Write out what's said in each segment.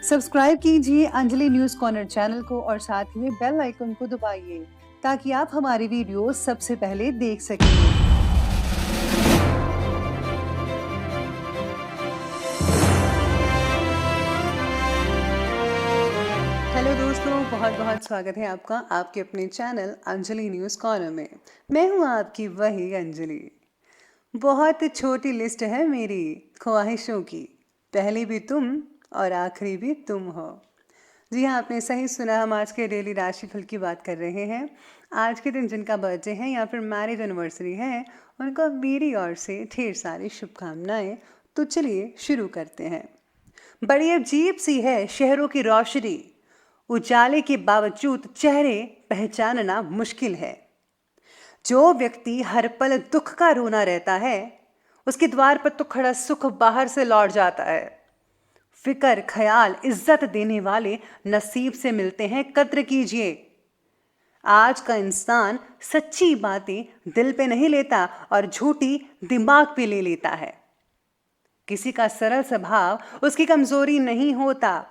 Subscribe कीजिए Anjali news corner channel को और साथ ही में बेल आइकन को दबाइए ताकि आप हमारी वीडियो सबसे पहले देख सकें। हेलो दोस्तों, बहुत बहुत स्वागत है आपका आपके अपने चैनल अंजलि न्यूज़ कॉर्नर में। मैं हूं आपकी वही अंजलि। बहुत छोटी लिस्ट है मेरी ख्वाहिशों की, पहली भी तुम और आखिरी भी तुम हो। जी हाँ, आपने सही सुना। हम आज के डेली राशिफल की बात कर रहे हैं। आज के दिन जिनका बर्थडे है या फिर मैरिज एनिवर्सरी है, उनको मेरी ओर से ढेर सारी शुभकामनाएं। तो चलिए शुरू करते हैं। बड़ी अजीब सी है शहरों की रोशनी, उजाले के बावजूद चेहरे पहचानना मुश्किल है। जो व्यक्ति हर पल दुख का रोना रहता है, उसके द्वार पर तो खड़ा सुख बाहर से लौट जाता है। फिक्र, ख्याल, इज्जत देने वाले नसीब से मिलते हैं, कद्र कीजिए। आज का इंसान सच्ची बातें दिल पे नहीं लेता और झूठी दिमाग पे ले लेता है। किसी का सरल स्वभाव उसकी कमजोरी नहीं होता।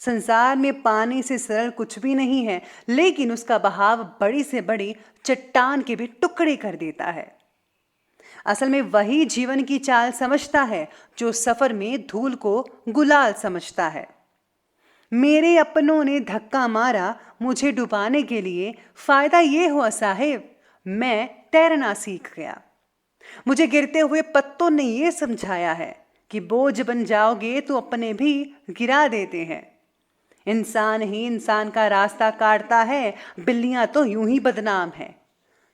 संसार में पानी से सरल कुछ भी नहीं है, लेकिन उसका बहाव बड़ी से बड़ी चट्टान के भी टुकड़े कर देता है। असल में वही जीवन की चाल समझता है जो सफर में धूल को गुलाल समझता है। मेरे अपनों ने धक्का मारा मुझे डुबाने के लिए, फायदा ये हुआ साहेब, मैं तैरना सीख गया। मुझे गिरते हुए पत्तों ने यह समझाया है कि बोझ बन जाओगे तो अपने भी गिरा देते हैं। इंसान ही इंसान का रास्ता काटता है, बिल्लियां तो यूं ही बदनाम है।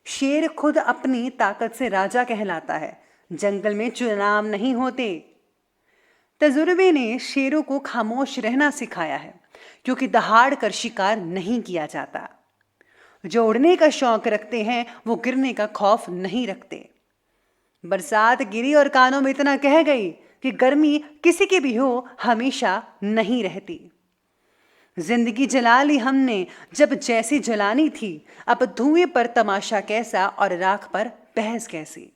शेर खुद अपनी ताकत से राजा कहलाता है, जंगल में चुनाव नहीं होते। तजुर्बे ने शेरों को खामोश रहना सिखाया है, क्योंकि दहाड़ कर शिकार नहीं किया जाता। जो उड़ने का शौक रखते हैं वो गिरने का खौफ नहीं रखते। बरसात गिरी और कानों में इतना कह गई कि गर्मी किसी की भी हो हमेशा नहीं रहती। जिंदगी जला ली हमने जब जैसी जलानी थी, अब धुएं पर तमाशा कैसा और राख पर बहस कैसी।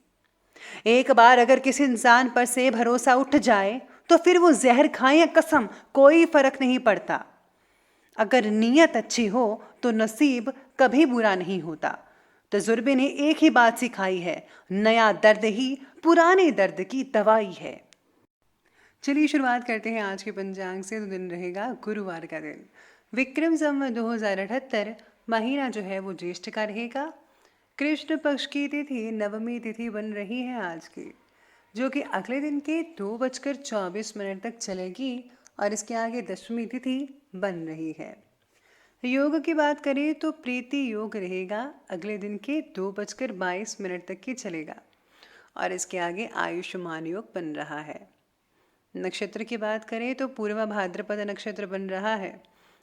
एक बार अगर किसी इंसान पर से भरोसा उठ जाए तो फिर वो जहर खाए या कसम, कोई फर्क नहीं पड़ता। अगर नीयत अच्छी हो तो नसीब कभी बुरा नहीं होता। तजुर्बे ने एक ही बात सिखाई है, नया दर्द ही पुराने दर्द की दवाई है। चलिए शुरुआत करते हैं आज के पंचांग से। तो दिन रहेगा गुरुवार का दिन, विक्रम संवत 2078, महीना जो है वो ज्येष्ठ का रहेगा। कृष्ण पक्ष की तिथि नवमी तिथि बन रही है आज की, जो कि अगले दिन के 2:24 तक चलेगी और इसके आगे दशमी तिथि बन रही है। योग की बात करें तो प्रीति योग रहेगा, अगले दिन के 2:22 तक की चलेगा और इसके आगे आयुष्मान योग बन रहा है। नक्षत्र की बात करें तो पूर्वा भाद्रपद नक्षत्र बन रहा है,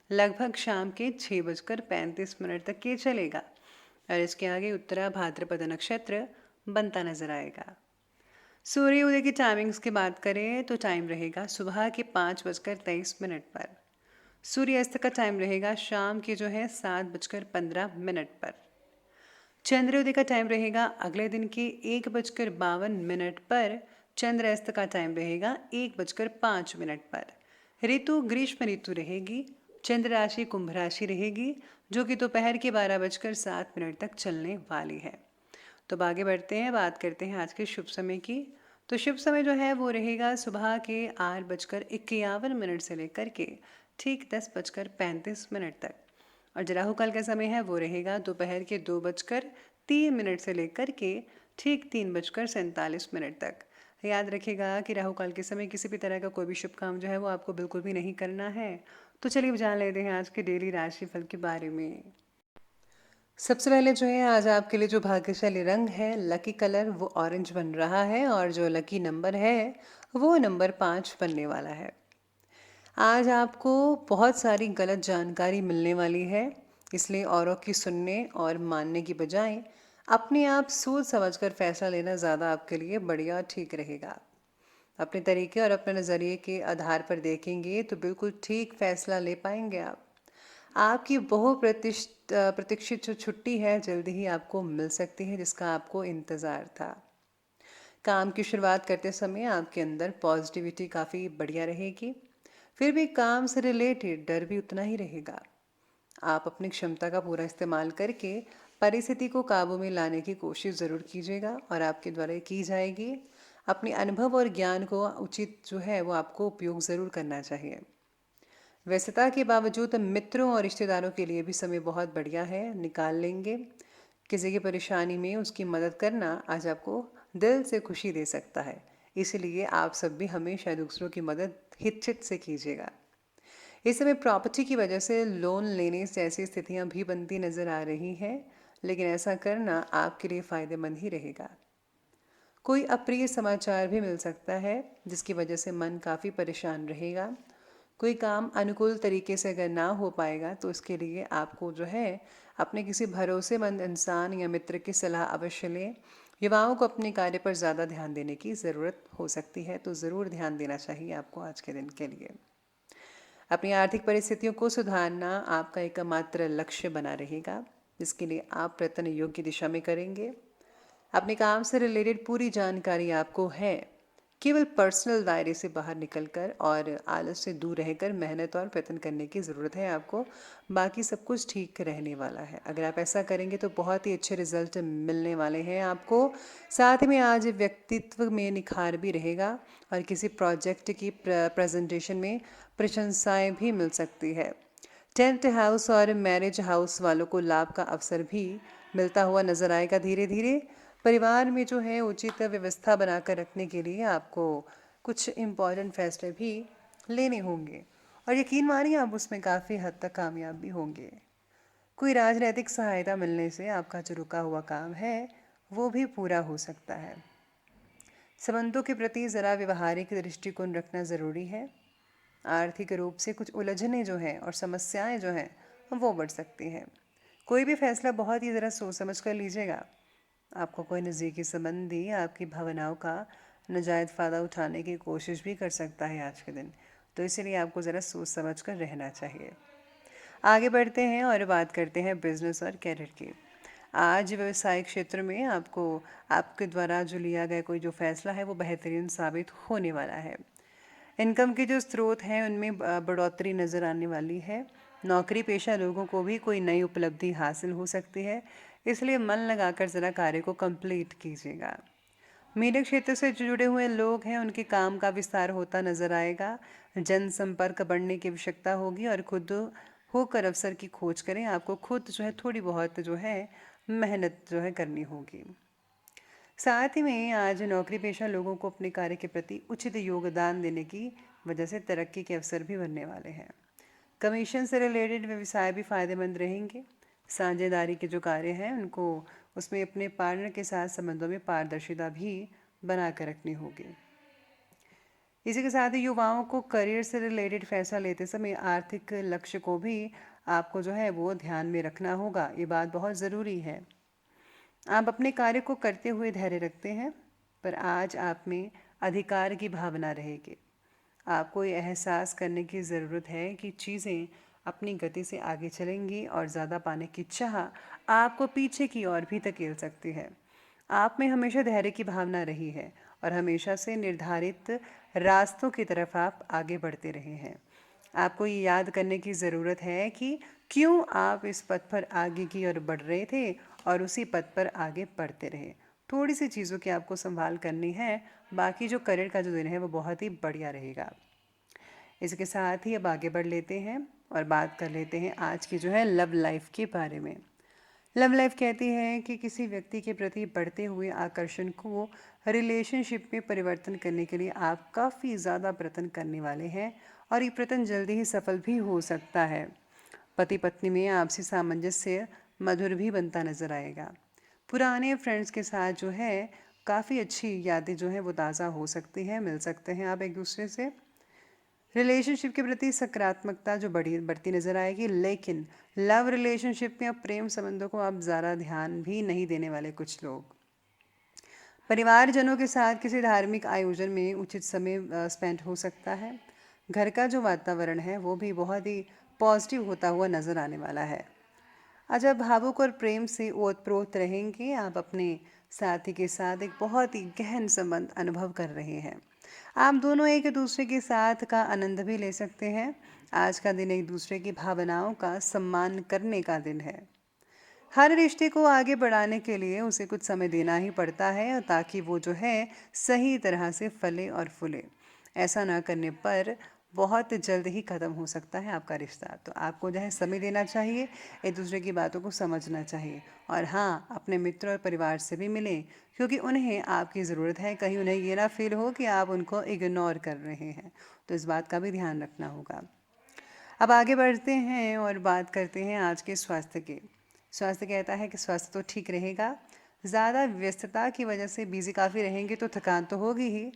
लगभग शाम के 6:35 तक के चलेगा और इसके आगे उत्तरा भाद्रपद नक्षत्र बनता नजर आएगा। सूर्य उदय की टाइमिंग्स की बात करें तो टाइम रहेगा सुबह के 5:23 पर। सूर्य अस्त का टाइम रहेगा शाम के जो है 7:15 पर। चंद्रोदय का टाइम रहेगा अगले दिन के 1:52 पर। चंद्र अस्त का टाइम रहेगा 1:05 पर। ऋतु ग्रीष्म ऋतु रहेगी। चंद्र राशि कुंभ राशि रहेगी, जो कि दोपहर के 12:07 तक चलने वाली है। तो आगे बढ़ते हैं, बात करते हैं आज के शुभ समय की। तो शुभ समय जो है वो रहेगा सुबह के 8:51 से लेकर के ठीक 10:35 तक। और जो राहु काल का समय है वो रहेगा दोपहर के 2:03 से लेकर के ठीक 3:47 तक। याद रखिएगा कि राहु काल के समय किसी भी तरह का कोई भी शुभ काम जो है वो आपको बिल्कुल भी नहीं करना है। तो चलिए जान लेते हैं आज के डेली राशिफल के बारे में। सबसे पहले जो है आज आपके लिए जो भाग्यशाली रंग है, लकी कलर, वो ऑरेंज बन रहा है और जो लकी नंबर है वो नंबर 5 बनने वाला है। आज आपको बहुत सारी गलत जानकारी मिलने वाली है, इसलिए औरों की सुनने और मानने की बजाय अपने आप सोच समझकर फैसला लेना ज़्यादा आपके लिए बढ़िया ठीक रहेगा। अपने तरीके और अपने नज़रिए के आधार पर देखेंगे तो बिल्कुल ठीक फैसला ले पाएंगे आप। आपकी प्रतीक्षित जो छुट्टी है जल्दी ही आपको मिल सकती है, जिसका आपको इंतज़ार था। काम की शुरुआत करते समय आपके अंदर पॉजिटिविटी काफ़ी बढ़िया रहेगी। फिर भी काम से रिलेटेड डर भी उतना ही रहेगा। आप अपनी क्षमता का पूरा इस्तेमाल करके परिस्थिति को काबू में लाने की कोशिश ज़रूर कीजिएगा और आपके द्वारा ये की जाएगी। अपने अनुभव और ज्ञान को उचित जो है वो आपको उपयोग ज़रूर करना चाहिए। व्यस्तता के बावजूद मित्रों और रिश्तेदारों के लिए भी समय बहुत बढ़िया है, निकाल लेंगे। किसी की परेशानी में उसकी मदद करना आज आपको दिल से खुशी दे सकता है, इसलिए आप सब भी हमेशा दूसरों की मदद हिचक से कीजिएगा। इस समय प्रॉपर्टी की वजह से लोन लेने जैसी स्थितियां भी बनती नजर आ रही हैं, लेकिन ऐसा करना आपके लिए फ़ायदेमंद ही रहेगा। कोई अप्रिय समाचार भी मिल सकता है जिसकी वजह से मन काफ़ी परेशान रहेगा। कोई काम अनुकूल तरीके से अगर ना हो पाएगा तो उसके लिए आपको जो है अपने किसी भरोसेमंद इंसान या मित्र की सलाह अवश्य लें। युवाओं को अपने कार्य पर ज़्यादा ध्यान देने की ज़रूरत हो सकती है, तो ज़रूर ध्यान देना चाहिए आपको आज के दिन के लिए। अपनी आर्थिक परिस्थितियों को सुधारना आपका एकमात्र लक्ष्य बना रहेगा, जिसके लिए आप प्रयत्न योग्य दिशा में करेंगे। अपने काम से रिलेटेड पूरी जानकारी आपको है। केवल पर्सनल दायरे से बाहर निकलकर और आलस से दूर रहकर मेहनत और प्रयत्न करने की ज़रूरत है आपको। बाकी सब कुछ ठीक रहने वाला है। अगर आप ऐसा करेंगे तो बहुत ही अच्छे रिजल्ट मिलने वाले हैं आपको। साथ में आज व्यक्तित्व में निखार भी रहेगा और किसी प्रोजेक्ट की प्रेजेंटेशन में प्रशंसाएं भी मिल सकती है। 10th हाउस और मैरिज हाउस वालों को लाभ का अवसर भी मिलता हुआ नजर आएगा। धीरे धीरे परिवार में जो है उचित व्यवस्था बनाकर रखने के लिए आपको कुछ इम्पोर्टेंट फैसले भी लेने होंगे और यकीन मानिए आप उसमें काफ़ी हद तक कामयाब भी होंगे। कोई राजनीतिक सहायता मिलने से आपका जो रुका हुआ काम है वो भी पूरा हो सकता है। संबंधों के प्रति ज़रा व्यवहारिक दृष्टिकोण रखना ज़रूरी है। आर्थिक रूप से कुछ उलझने जो हैं और समस्याएं जो हैं वो बढ़ सकती हैं। कोई भी फैसला बहुत ही ज़रा सोच समझ कर लीजिएगा। आपको कोई नज़दीकी संबंधी आपकी भावनाओं का नाजायज़ फ़ायदा उठाने की कोशिश भी कर सकता है आज के दिन, तो इसीलिए आपको ज़रा सोच समझ कर रहना चाहिए। आगे बढ़ते हैं और बात करते हैं बिजनेस और कैरियर की। आज व्यवसायिक क्षेत्र में आपको आपके द्वारा जो लिया गया कोई जो फैसला है वो बेहतरीन साबित होने वाला है। इनकम के जो स्रोत हैं उनमें बढ़ोतरी नज़र आने वाली है। नौकरी पेशा लोगों को भी कोई नई उपलब्धि हासिल हो सकती है, इसलिए मन लगाकर ज़रा कार्य को कंप्लीट कीजिएगा। मीडिया क्षेत्र से जो जुड़े हुए लोग हैं उनके काम का विस्तार होता नजर आएगा। जनसंपर्क बढ़ने की आवश्यकता होगी और खुद होकर अवसर की खोज करें। आपको खुद जो है थोड़ी बहुत जो है मेहनत जो है करनी होगी। साथ ही में आज नौकरी पेशा लोगों को अपने कार्य के प्रति उचित योगदान देने की वजह से तरक्की के अवसर भी बनने वाले हैं। कमीशन से रिलेटेड व्यवसाय भी फायदेमंद रहेंगे। साझेदारी के जो कार्य हैं उनको उसमें अपने पार्टनर के साथ संबंधों में पारदर्शिता भी बना कर रखनी होगी। इसी के साथ ही युवाओं को करियर से रिलेटेड फैसला लेते समय आर्थिक लक्ष्य को भी आपको जो है वो ध्यान में रखना होगा। ये बात बहुत ज़रूरी है। आप अपने कार्य को करते हुए धैर्य रखते हैं, पर आज आप में अधिकार की भावना रहेगी। आपको ये एहसास करने की ज़रूरत है कि चीज़ें अपनी गति से आगे चलेंगी और ज़्यादा पाने की चाह आपको पीछे की ओर भी धकेल सकती है। आप में हमेशा धैर्य की भावना रही है और हमेशा से निर्धारित रास्तों की तरफ आप आगे बढ़ते रहे हैं। आपको ये याद करने की ज़रूरत है कि क्यों आप इस पथ पर आगे की ओर बढ़ रहे थे और उसी पथ पर आगे बढ़ते रहे। थोड़ी सी चीज़ों की आपको संभाल करनी है, बाकी जो करियर का जो दिन है वो बहुत ही बढ़िया रहेगा। इसके साथ ही अब आगे बढ़ लेते हैं और बात कर लेते हैं आज की जो है लव लाइफ के बारे में। लव लाइफ कहती है कि किसी व्यक्ति के प्रति बढ़ते हुए आकर्षण को रिलेशनशिप में परिवर्तन करने के लिए आप काफ़ी ज़्यादा प्रयत्न करने वाले हैं और ये प्रयत्न जल्दी ही सफल भी हो सकता है। पति पत्नी में आपसी सामंजस्य मधुर भी बनता नजर आएगा। पुराने फ्रेंड्स के साथ जो है काफ़ी अच्छी यादें जो हैं वो ताज़ा हो सकती हैं, मिल सकते हैं आप एक दूसरे से। रिलेशनशिप के प्रति सकारात्मकता जो बढ़ती नजर आएगी, लेकिन लव रिलेशनशिप में अब प्रेम संबंधों को आप ज़्यादा ध्यान भी नहीं देने वाले कुछ लोग। परिवारजनों के साथ किसी धार्मिक आयोजन में उचित समय स्पेंड हो सकता है। घर का जो वातावरण है वो भी बहुत ही पॉजिटिव होता हुआ नज़र आने वाला है। आज आप भावुक और प्रेम से ओतप्रोत रहेंगे। आप अपने साथी के साथ एक बहुत ही गहन संबंध अनुभव कर रहे हैं। आप दोनों एक दूसरे के साथ का आनंद भी ले सकते हैं। आज का दिन एक दूसरे की भावनाओं का सम्मान करने का दिन है। हर रिश्ते को आगे बढ़ाने के लिए उसे कुछ समय देना ही पड़ता है ताकि वो जो है सही तरह से फले और फूले। ऐसा ना करने पर बहुत जल्द ही ख़त्म हो सकता है आपका रिश्ता। तो आपको जो है समय देना चाहिए, एक दूसरे की बातों को समझना चाहिए। और हाँ, अपने मित्र और परिवार से भी मिलें, क्योंकि उन्हें आपकी ज़रूरत है। कहीं उन्हें ये ना फील हो कि आप उनको इग्नोर कर रहे हैं, तो इस बात का भी ध्यान रखना होगा। अब आगे बढ़ते हैं और बात करते हैं आज के स्वास्थ्य की। स्वास्थ्य कहता है कि स्वास्थ्य तो ठीक रहेगा। ज़्यादा व्यस्तता की वजह से बिज़ी काफ़ी रहेंगे तो थकान तो होगी ही,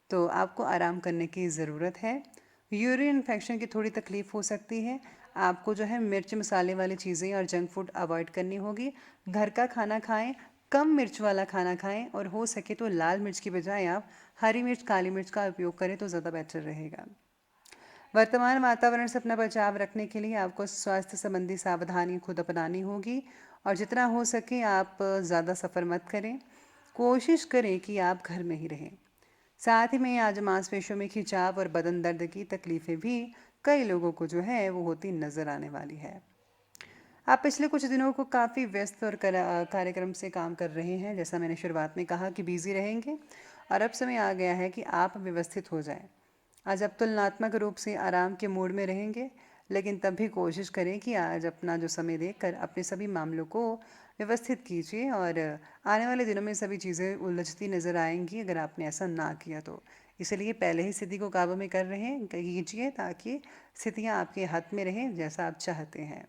तो आपको आराम करने की ज़रूरत है। यूरिन इन्फेक्शन की थोड़ी तकलीफ़ हो सकती है। आपको जो है मिर्च मसाले वाली चीज़ें और जंक फूड अवॉइड करनी होगी। घर का खाना खाएं, कम मिर्च वाला खाना खाएं, और हो सके तो लाल मिर्च की बजाय आप हरी मिर्च, काली मिर्च का उपयोग करें तो ज़्यादा बेटर रहेगा। वर्तमान वातावरण से अपना बचाव रखने के लिए आपको स्वास्थ्य संबंधी सावधानी खुद अपनानी होगी, और जितना हो सके आप ज़्यादा सफ़र मत करें। कोशिश करें कि आप घर में ही रहें। साथ ही में आज मांसपेशियों में खिंचाव और बदन दर्द की तकलीफ़ें भी कई लोगों को जो है वो होती नज़र आने वाली है। आप पिछले कुछ दिनों को काफ़ी व्यस्त और कार्यक्रम से काम कर रहे हैं। जैसा मैंने शुरुआत में कहा कि बिज़ी रहेंगे, और अब समय आ गया है कि आप व्यवस्थित हो जाएं। आज आप तुलनात्मक रूप से आराम के मूड में रहेंगे, लेकिन तब भी कोशिश करें कि आज अपना जो समय देकर अपने सभी मामलों को व्यवस्थित कीजिए, और आने वाले दिनों में सभी चीज़ें उलझती नज़र आएंगी अगर आपने ऐसा ना किया तो। इसलिए पहले ही स्थिति को काबू में कर रहे कीजिए, ताकि स्थितियाँ आपके हाथ में रहें जैसा आप चाहते हैं।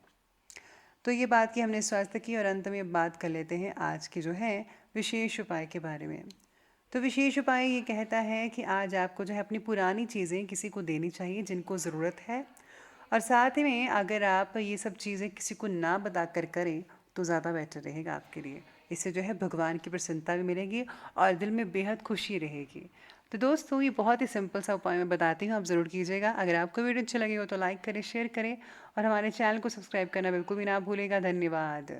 तो ये बात की हमने स्वास्थ्य की, और अंत में बात कर लेते हैं आज की जो है विशेष उपाय के बारे में। तो विशेष उपाय ये कहता है कि आज आपको जो है अपनी पुरानी चीज़ें किसी को देनी चाहिए जिनको ज़रूरत है, और साथ ही में अगर आप ये सब चीज़ें किसी को ना बता कर करें तो ज़्यादा बेटर रहेगा आपके लिए। इससे जो है भगवान की प्रसन्नता भी मिलेगी और दिल में बेहद खुशी रहेगी। तो दोस्तों, ये बहुत ही सिंपल सा उपाय मैं बताती हूँ, आप ज़रूर कीजिएगा। अगर आपको वीडियो अच्छा लगे हो तो लाइक करें, शेयर करें, और हमारे चैनल को सब्सक्राइब करना बिल्कुल भी ना भूलेगा। धन्यवाद।